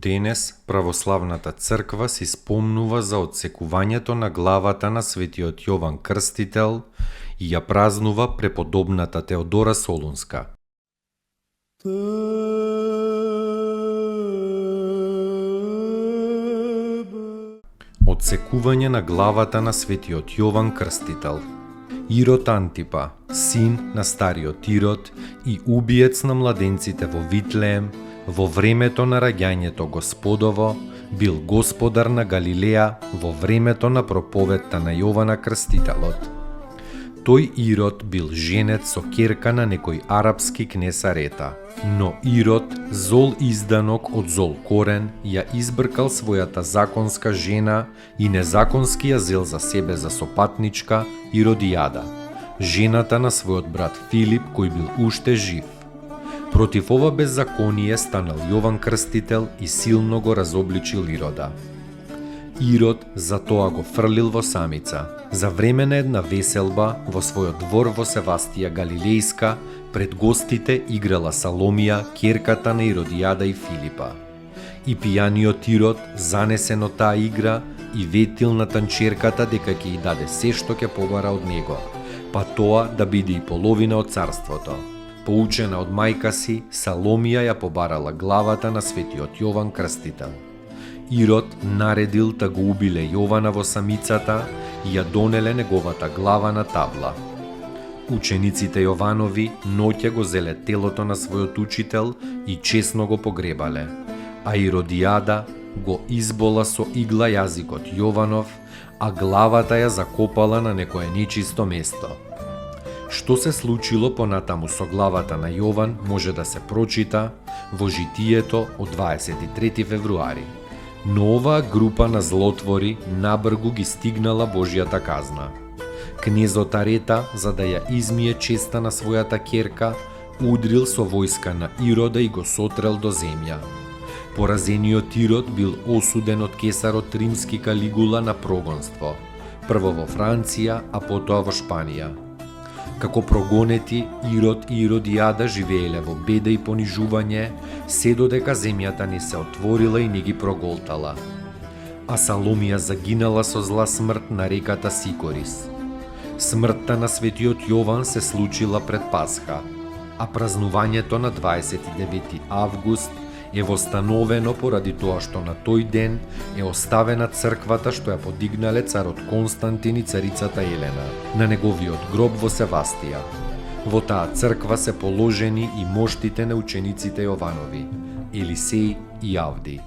Денес православната црква си спомнува за отсекувањето на главата на светиот Јован Крстител и ја празнува преподобната Теодора Солунска. Отсекување на главата на светиот Јован Крстител. Ирод Антипа, син на стариот Ирод и убиец на младенците во Витлеем, во времето на раѓањето Господово, бил господар на Галилеја во времето на проповедта на Јована Крстителот. Тој Ирод бил женет со ќерка на некој арапски кнез Арета, но Ирод, зол изданок од зол корен, ја избркал својата законска жена и незаконски ја зел за себе за сопатничка Иродијада, жената на својот брат Филип кој бил уште жив. Против ова беззаконие станал Јован Крстител и силно го разобличил Ирода. Ирод затоа го фрлил во самица. За време на една веселба во својот двор во Севастија Галилејска пред гостите играла Саломија, ќерката на Иродијада и Филипа. И пијаниот Ирод занесен од таа игра и ветил на танчерката дека ќе ја даде се што ќе побара од него, па тоа да биде и половина од царството. Поучена од мајка си, Саломија ја побарала главата на светиот Јован Крстител. Ирод наредил да го убиле Јована во самицата и ја донеле неговата глава на табла. Учениците Јованови ноќе го зеле телото на својот учител и чесно го погребале, а Иродијада го избола со игла јазикот Јованов, а главата ја закопала на некое нечисто место. Што се случило понатаму со главата на Јован може да се прочита во Житието од 23 февруари. Но оваа група на злотвори набргу ги стигнала Божјата казна. Кнезот Арета, за да ја измие честа на својата ќерка, удрил со војска на Ирода и го сотрел до земја. Поразениот Ирод бил осуден од кесарот римски Калигула на прогонство, прво во Франција, а потоа во Шпанија. Како прогонети, Ирод и Иродијада живееле во беда и понижување, се додека земјата не се отворила и не ги проголтала. А Саломија загинала со зла смрт на реката Сикорис. Смртта на светиот Јован се случила пред Пасха, а празнувањето на 29 август е востановено поради тоа што на тој ден е оставена црквата што ја подигнале царот Константин и царицата Елена на неговиот гроб во Севастија. Во таа црква се положени и моштите на учениците Јованови, Елисеј и Авди.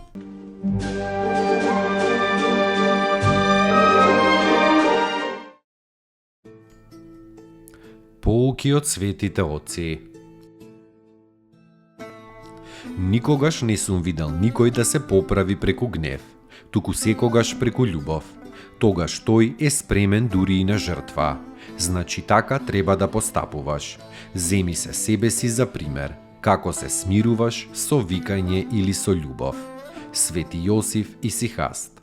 Поуки од светите отци. Никогаш не сум видел никој да се поправи преку гнев, туку секогаш преку љубов. Тогаш тој е спремен дури и на жртва. Значи така треба да постапуваш. Земи се себе си за пример, како се смируваш со викање или со љубов. Свети Јосиф Исихаст.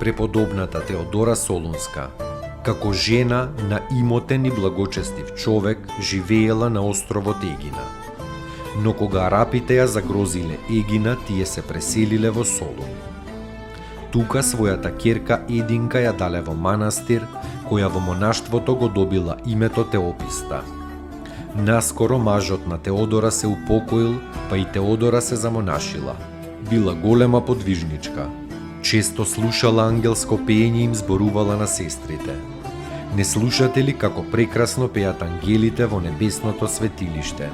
Преподобната Теодора Солунска, како жена на имотен и благочестив човек, живеела на островот Егина. Но кога арапите ја загрозиле Егина, тие се преселиле во Солун. Тука својата ќерка Единка ја дале во манастир, која во монаштвото го добила името Теописта. Наскоро мажот на Теодора се упокоил, па и Теодора се замонашила. Била голема подвижничка. Често слушала ангелско пеење и им зборувала на сестрите. Не слушате ли како прекрасно пеат ангелите во небесното светилиште?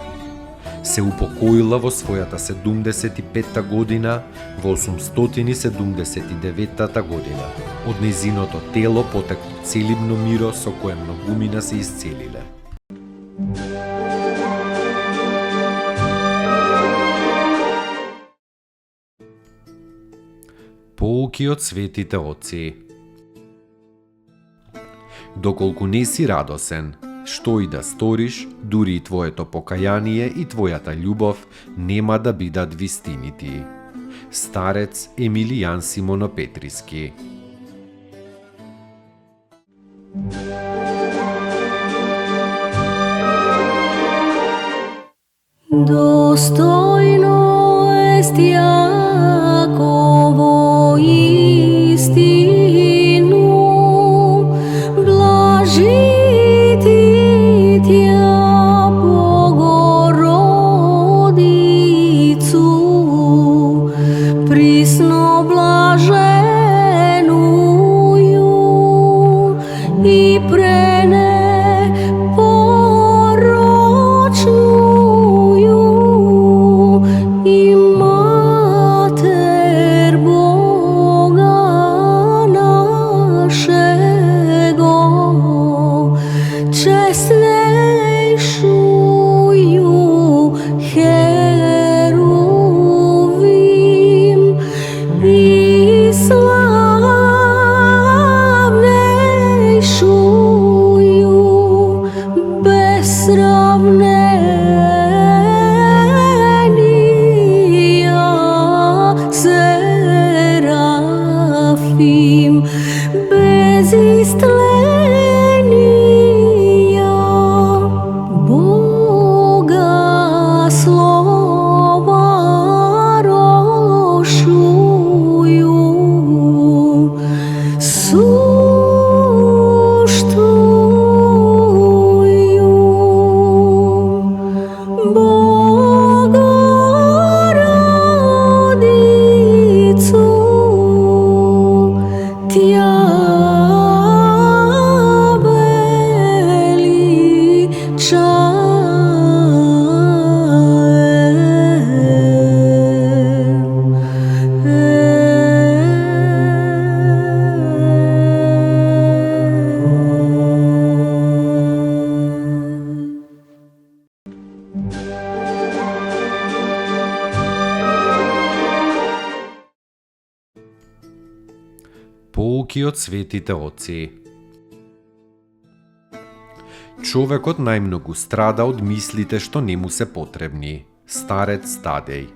се упокоила во својата 75-та година во 879 година. Од нејзиното тело потекло целибно миро со кое многумина се исцелиле. Поуки од светите отци. Доколку не си радосен, што и да сториш, дури и твоето покаяние и твојата љубов нема да бидат вистинити. Старец Емилијан Симонопетриски. Достойно est Јаково истину, блажити Тја Богородицу, присно блаженују и пренепорочнују и Матер Бога нашего, честнейшую Херувим и славнейшую без сравнения Серафим, без истления Бога слова рошую, суштую Богородицу, Тја Поуки од светите отци. Човекот најмногу страда од мислите што не му се потребни. Старец Тадеј.